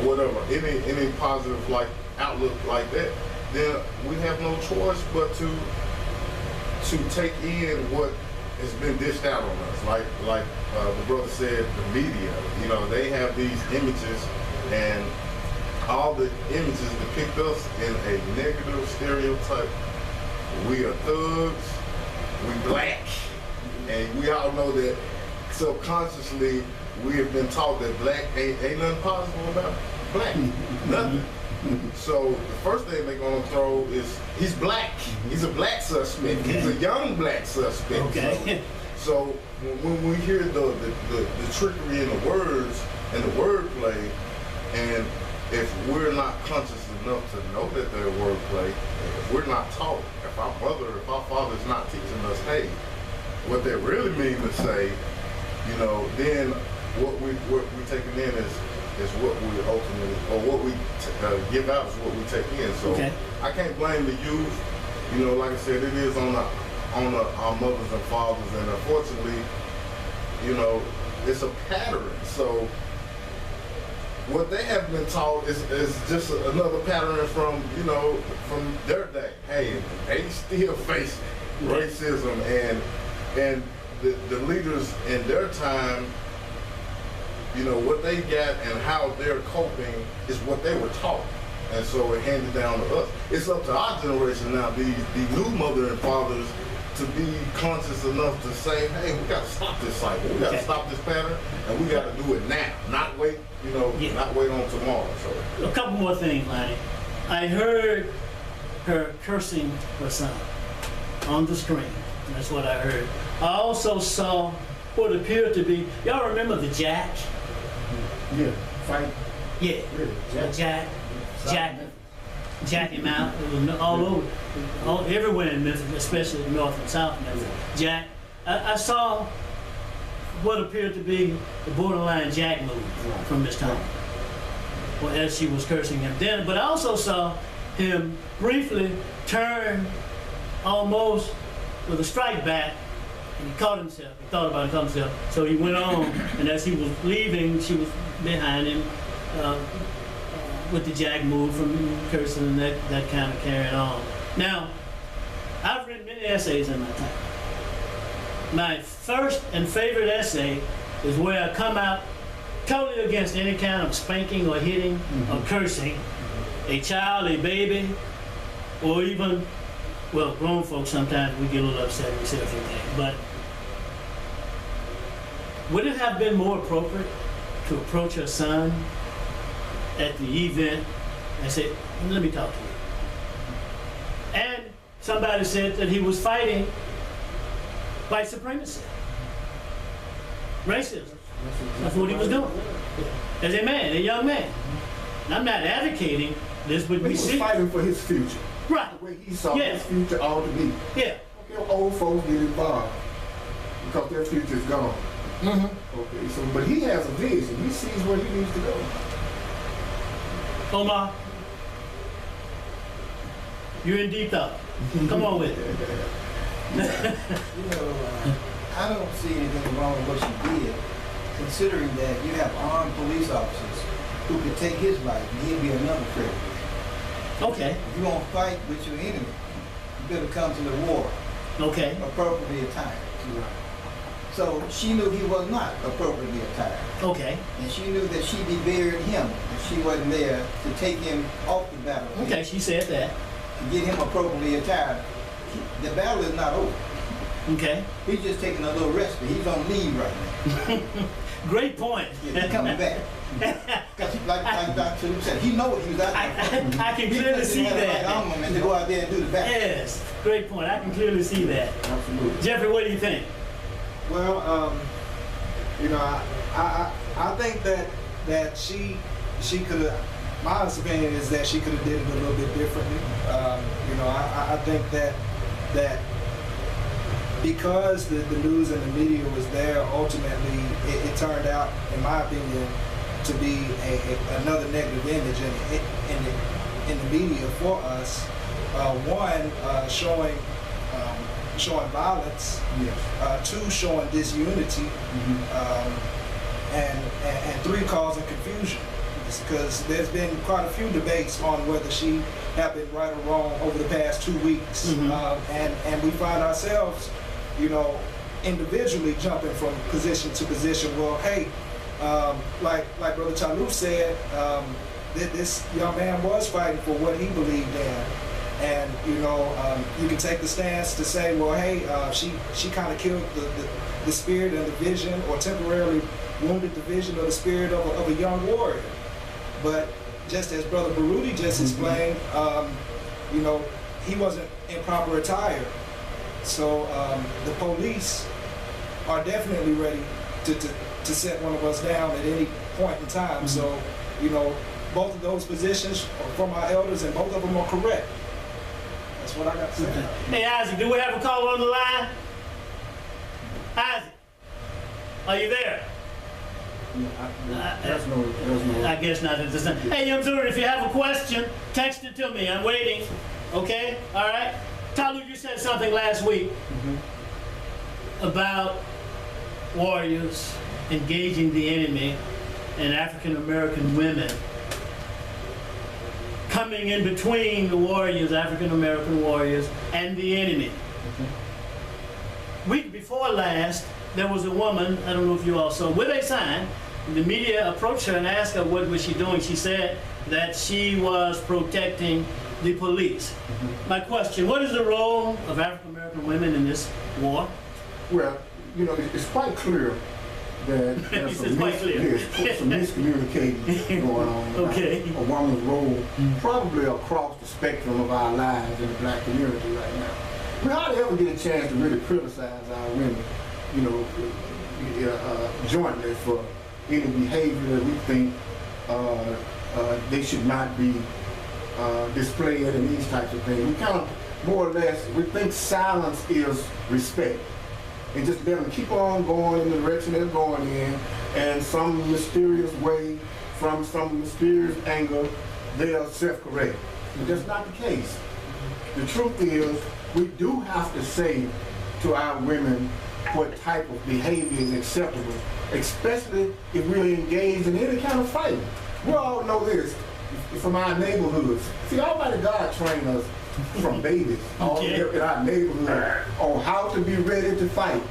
or whatever, any positive like outlook like that, then we have no choice but to take in what has been dished out on us. Like the brother said, the media, you know, they have these images, and all the images depict us in a negative stereotype. We are thugs, we black, and we all know that subconsciously we have been taught that black ain't nothing positive about black, nothing. So the first thing they're gonna throw is he's black. He's a black suspect. Okay. He's a young black suspect. Okay. So when we hear the trickery in the words and the wordplay, and if we're not conscious enough to know that they're wordplay, if we're not taught, if our mother, if our father's not teaching us, hey, what they really mean to say, you know, then what we taking in is what we ultimately, or what we give out is what we take in. So I can't blame the youth. You know, like I said, it is on our mothers and fathers, and unfortunately, you know, it's a pattern. So what they have been taught is just another pattern from, you know, from their day. Hey, they still face racism, and the leaders in their time, you know, what they got and how they're coping is what they were taught. And so it handed down to us. It's up to our generation now, the new mother and fathers, to be conscious enough to say, hey, we got to stop this cycle. We got to stop this pattern, and we got to do it now, not wait, you know, not wait on tomorrow. So a couple more things, Lonnie. I heard her cursing her son on the screen. That's what I heard. I also saw what appeared to be, y'all remember the Jack? Yeah, fight. Yeah, really? Jack him out. It was all over, everywhere in Memphis, especially North and South Memphis. Jack. I saw what appeared to be the borderline Jack move from Miss Thomas, well, as she was cursing him then. But I also saw him briefly turn almost with a strike back, and he caught himself. He thought about it, caught himself. So he went on, and as he was leaving, she was behind him with the Jack move from cursing and that kind of carrying on. Now, I've written many essays in my time. My first and favorite essay is where I come out totally against any kind of spanking or hitting or cursing a child, a baby, or even, well, grown folks sometimes we get a little upset and say everything. But would it have been more appropriate to approach her son at the event and say, let me talk to you? And somebody said that he was fighting white supremacy, racism. That's what he was doing. As a man, a young man. And I'm not advocating this, but we see. He was fighting for his future. Right. The way he saw his future ought to be. Yeah. Okay, old folks get involved because their future is gone. Okay, so, but he has a vision. He sees where he needs to go. Omar, you're in deep thought. Come on with it. You know, I don't see anything wrong with what she did, considering that you have armed police officers who could take his life and he'd be another criminal. Okay. If you want to fight with your enemy, you better come to the war. Okay. Appropriately attired. So she knew he was not appropriately attired. Okay. And she knew that she debarred him if she wasn't there to take him off the battlefield. Okay, she said that. To get him appropriately attired. The battle is not over. Okay. He's just taking a little rest, but he's on leave right now. Great point. Yeah, he's coming back. Because like Dr. Luke said, he know what he was out there. I can clearly see that. To go out there and do the battle. Yes, great point. I can clearly see that. Absolutely. Jeffrey, what do you think? Well, you know, I think that she could have. My honest opinion is that she could have did it a little bit differently. You know, I think that because the news and the media was there, ultimately it turned out, in my opinion, to be another negative image in the media for us. One, showing violence, two, showing disunity, and three, causing confusion. because there's been quite a few debates on whether she have been right or wrong over the past 2 weeks. And we find ourselves, you know, individually jumping from position to position. Well, hey, like Brother Chaluf said, this young man was fighting for what he believed in. And, you know, you can take the stance to say, well, hey, she kind of killed the spirit and the vision, or temporarily wounded the vision or the spirit of a young warrior. But just as Brother Baruti just explained, you know, he wasn't in proper attire. So the police are definitely ready to set one of us down at any point in time. So, you know, both of those positions are from our elders, and both of them are correct. That's what I got to say. Hey, Isaac, do we have a caller on the line? Isaac, are you there? There's no. I guess not at this time. Hey, young Zuri, if you have a question, text it to me. I'm waiting. Okay? All right? Talu, you said something last week about warriors engaging the enemy and African American women coming in between the warriors, African American warriors, and the enemy. Week before last, there was a woman, I don't know if you all saw, with a sign. The media approached her and asked her what was she doing. She said that she was protecting the police. My question, what is the role of African American women in this war? Well, you know, it's quite clear that there's some, some miscommunicating going on. Okay. A woman's role probably across the spectrum of our lives in the black community right now. We hardly ever get a chance to really criticize our women, you know, jointly for any behavior that we think they should not be displayed and these types of things. We kind of, more or less, we think silence is respect. And just let them keep on going in the direction they're going in, and some mysterious way, from some mysterious angle, they are self-correct. But that's not the case. The truth is, we do have to say to our women what type of behavior is acceptable, especially if we're engaged in any kind of fight. We all know this from our neighborhoods. See, Almighty God trained us from babies all in our neighborhood on how to be ready to fight.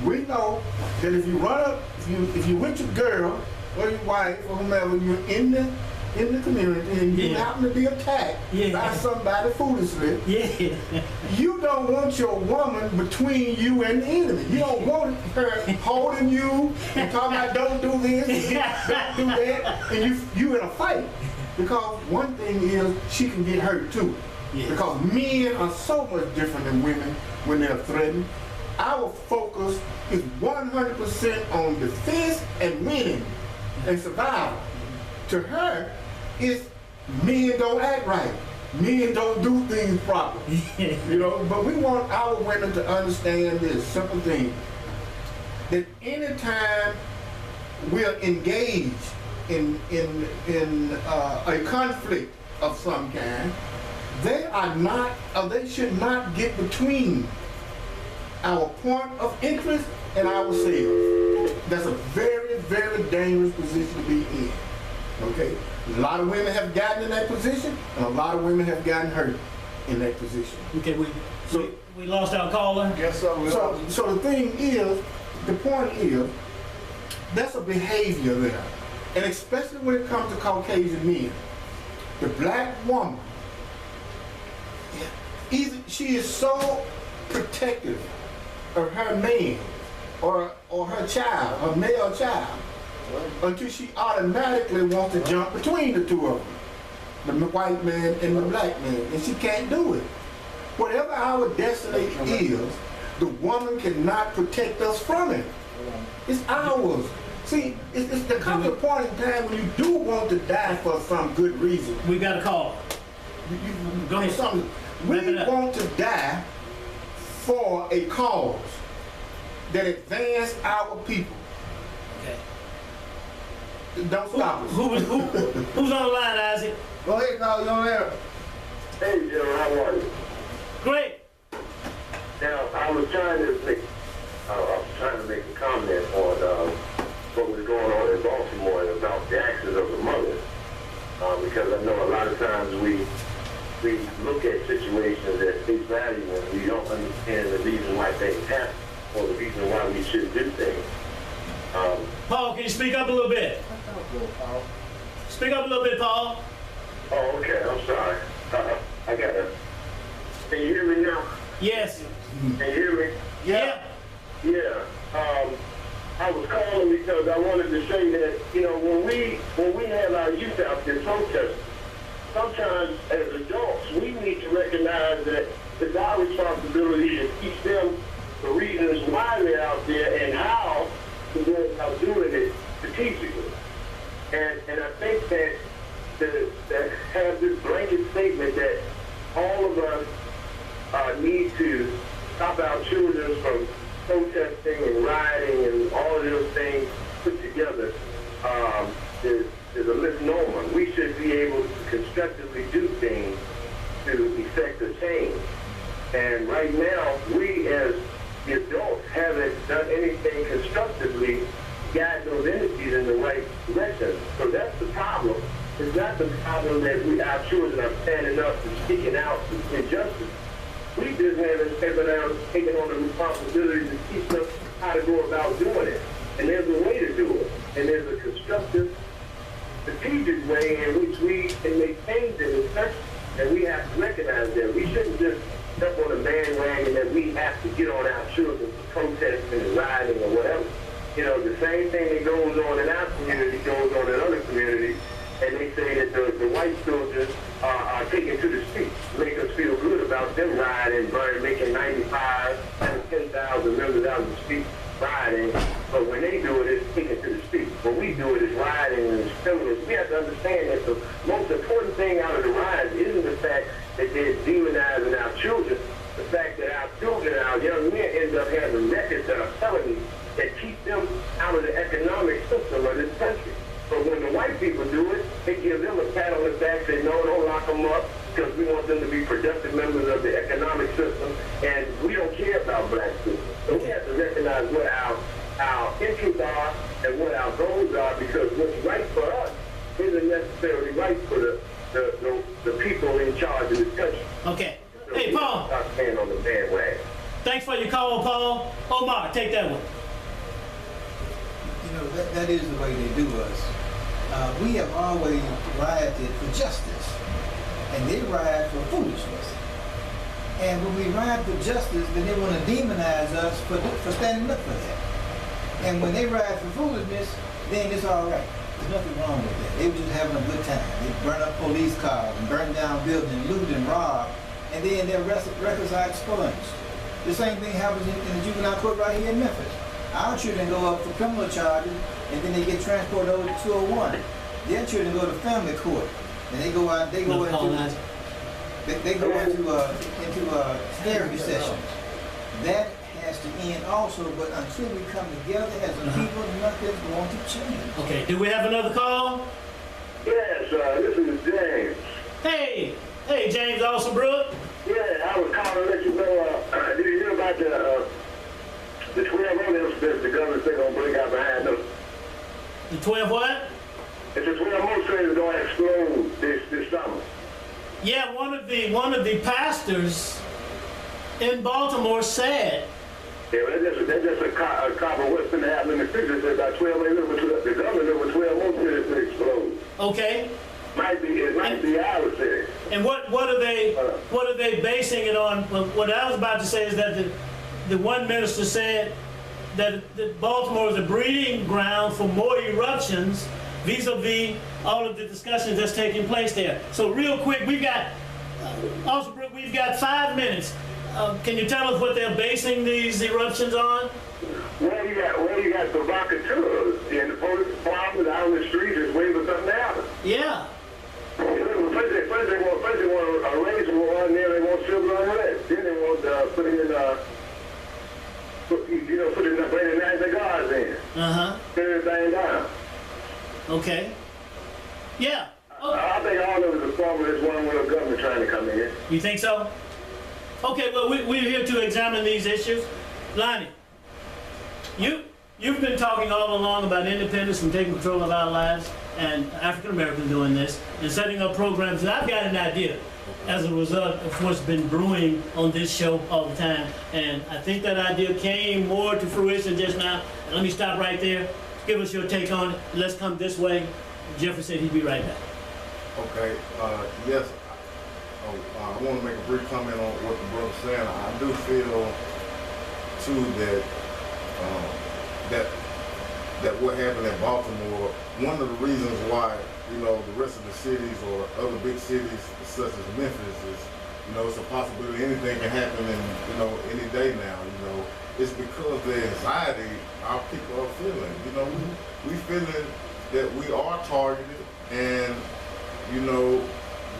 We know that if you run up, if you with your girl or your wife or whomever, you're in the community and you happen to be attacked by somebody foolishly, you don't want your woman between you and the enemy. You don't want her holding you and talking about don't do this, don't do that, and you in a fight. Because one thing is she can get hurt too. Because men are so much different than women when they're threatened. Our focus is 100% on defense and winning and survival. To her, it's men don't act right. Men don't do things properly. You know, but we want our women to understand this simple thing. That anytime we're engaged in a conflict of some kind, they are not, or they should not get between our point of interest and ourselves. That's a very, very dangerous position to be in. Okay? A lot of women have gotten in that position, and a lot of women have gotten hurt in that position. Okay, we lost our caller. Yes, sir. So the thing is, the point is, that's a behavior there. And especially when it comes to Caucasian men. The black woman, she is so protective of her man or her child, her male child, until she automatically wants to jump between the two of them, the white man and the black man, and she can't do it. Whatever our destiny is, the woman cannot protect us from it. It's ours. See, there comes a point in time when you do want to die for some good reason. We got a call. Go ahead. We want to die for a cause that advances our people. Okay. Don't stop us. Who's on the line, Isaac? Go ahead, Carl. You're on there. Hey, Jim, how are you? Great. Now, I was trying to make a comment on what was going on in Baltimore and about the actions of the mother. sometimes we look at situations at face value and we don't understand the reason why things happen or the reason why we should do things. Paul, can you speak up a little bit? Speak up a little bit, Paul. Oh, okay. I'm sorry. I got it. Can you hear me now? Yes. Can you hear me? Yeah. Yeah. I was calling because I wanted to say that, you know, when we have our youth out there protesting, sometimes as adults, we need to recognize that it's our responsibility to teach them the reasons why they're out there and how to go about doing it strategically. And I think that to have this blanket statement that all of us need to stop our children from protesting and rioting and all of those things put together is a misnomer. We should be able to constructively do things to effect a change. And right now, we as the adults haven't done anything constructively to guide those entities in the right direction. So that's the problem. It's not the problem that our children are standing up and speaking out for injustice. We just haven't taken on the responsibility to teach them how to go about doing it. And there's a way to do it. And there's a constructive, strategic way in which we can make changes in this country. And we have to recognize that. We shouldn't just jump on a bandwagon that we have to get on our children for protesting and rioting or whatever. You know, the same thing that goes on in our community goes on in other communities. And they say that the white soldiers are taken to the streets, make us feel good about them rioting, burning, making 95, 10,000 members out of the street rioting. But when they do it, it's taken to the streets. When we do it, it's rioting and it's criminals. We have to understand that the most important thing out of the riots isn't the fact that they're demonizing our children. The fact that our children, our young men, end up having records that are felonies that keep them out of the economic system of this country. But when the white people do it, they give them a pat on the back, say, no, don't lock them up, because we want them to be productive members of the economic system, and we don't care about black people. So we have to recognize what our interests are and what our goals are, because what's right for us isn't necessarily right for the people in charge of this country. Okay. So Hey, Paul. Stop staying on the bandwagon. Thanks for your call, Paul. Omar, take that one. You know, that is the way they do us. We have always rioted for justice, and they riot for foolishness. And when we riot for justice, then they want to demonize us for standing up for that. And when they riot for foolishness, then it's all right. There's nothing wrong with that. They were just having a good time. They burn up police cars and burn down buildings, loot and rob, and then their records are expunged. The same thing happens in the juvenile court right here in Memphis. Our children go up for criminal charges, and then they get transported over to 201. Their children go to family court, and they go into therapy sessions. That has to end also, but until we come together as a people, nothing's going to change. Okay, do we have another call? Yes, this is James. Hey, James Alsabrook. Yeah, I was calling to let you know, did you hear about the 12 others that the government said gonna bring out behind us? The 12 what? It's the 12 more trains gonna explode this summer. Yeah, one of the pastors in Baltimore said. Yeah, well, that's just a cop of what's been happening in the future. There's about 12 more, the government over 12 more trains to explode. Okay. It might be our city. And what are they basing it on? Well, what I was about to say is that the one minister said that Baltimore is a breeding ground for more eruptions vis-a-vis all of the discussions that's taking place there. So real quick, we've got, Alsabrook, we've got 5 minutes. Can you tell us what they're basing these eruptions on? Well, you got provocateurs and the police department out on the streets is waiting for something to happen. Yeah. First they want a race war, and then they want civil unrest. Then they want put in bring the National Guards in. Turn everything down. Okay. Yeah. I think all of it is a problem with this one world government trying to come in. You think so? Okay, well, we're here to examine these issues. Lonnie, you've been talking all along about independence and taking control of our lives, and African Americans doing this and setting up programs. And I've got an idea as a result of what's been brewing on this show all the time. And I think that idea came more to fruition just now. And let me stop right there. Give us your take on it. Let's come this way. Jeffrey said he'd be right back. Okay, yes, I want to make a brief comment on what the brother's saying. I do feel too that what happened in Baltimore, one of the reasons why, the rest of the cities or other big cities such as Memphis is, it's a possibility anything can happen in, any day now, it's because the anxiety our people are feeling. We feeling that we are targeted and,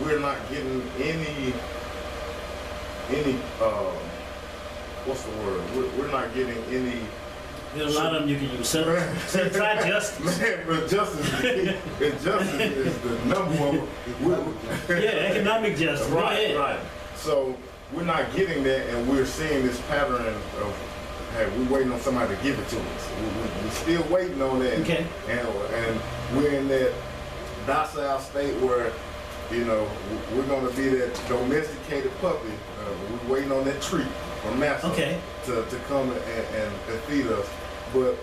we're not getting any what's the word? We're not getting any. There's a lot of them you can use. So try justice. But justice is the number one. Yeah, economic justice. Right. So we're not getting that, and we're seeing this pattern of, hey, we're waiting on somebody to give it to us. We're still waiting on that. Okay. And we're in that docile state where, we're going to be that domesticated puppy. We're waiting on that treat from master to come and feed us. But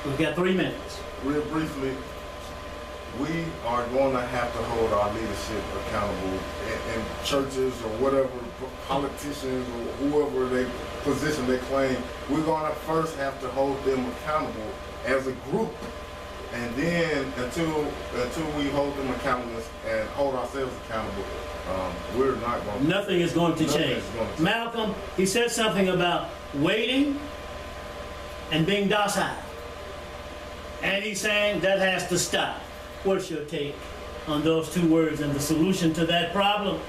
we've got 3 minutes. Real briefly, we are going to have to hold our leadership accountable in churches or whatever, politicians or whoever they position they claim. We're going to first have to hold them accountable as a group. And then until we hold them accountable and hold ourselves accountable, we're not going to. Nothing is going to change. Malcolm, he said something about waiting and being docile. And he's saying that has to stop. What's your take on those 2 words and the solution to that problem?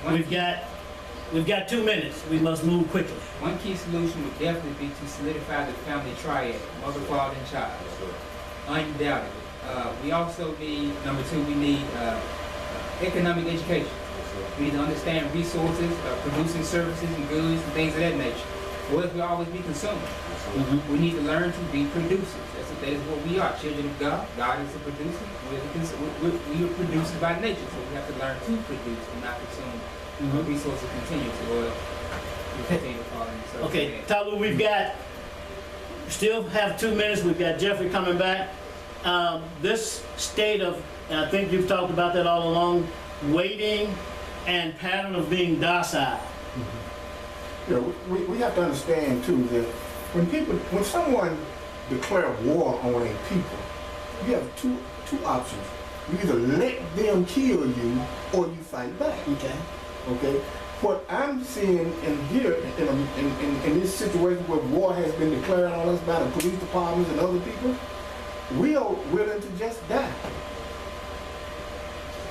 We've got 2 minutes. We must move quickly. One key solution would definitely be to solidify the family triad, mother, father, and child. Undoubtedly. We also need, number 2, we need economic education. We need to understand resources, producing services and goods and things of that nature. Or else we'll always be consumers. We need to learn to be producers. That is what we are, children of God. God is a producer. We are producers by nature, so we have to learn to produce and not consume resources continuously. Okay, Talu, still have 2 minutes. We've got Jeffrey coming back. This state of, and I think you've talked about that all along, waiting and pattern of being docile. We have to understand too that when someone declares war on a people, you have two options. You either let them kill you or you fight back. Okay. What I'm seeing in here in this situation where war has been declared on us by the police departments and other people, we are willing to just die.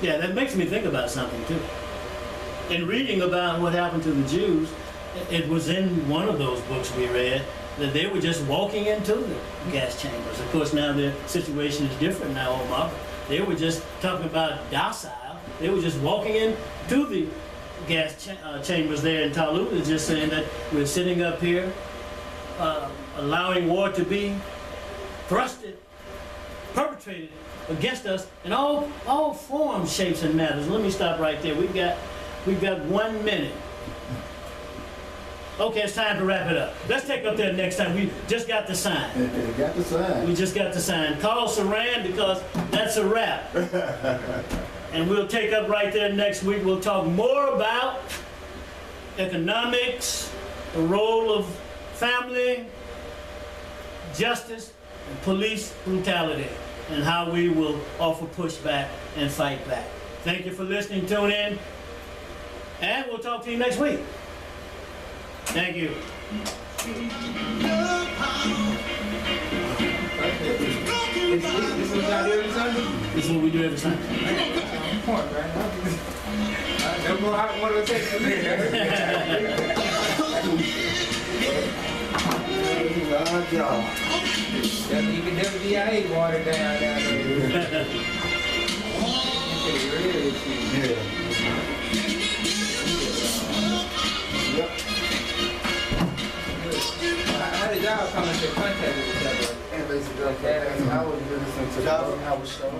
Yeah, that makes me think about something too. In reading about what happened to the Jews, it was in one of those books we read that they were just walking into the gas chambers. Of course, now their situation is different now, Omar. They were just talking about docile. They were just walking into the gas chambers there in Talut, is just saying that we're sitting up here allowing war to be perpetrated against us in all forms, shapes, and matters. Let me stop right there. We've got 1 minute. Okay, it's time to wrap it up. Let's take up there next time. We just got the sign. We just got the sign. Call Saran because that's a wrap. And we'll take up right there next week. We'll talk more about economics, the role of family, justice, and police brutality, and how we will offer pushback and fight back. Thank you for listening. Tune in, and we'll talk to you next week. Thank you. This is what y'all do every Sunday? This is what we do every Sunday. Point, right? Don't go out one of the texts. Good job. That's even WDIA watered down there. Yeah. Yep. How did y'all come into contact with each other? And basically, like that. I was listening to the 8 hour show.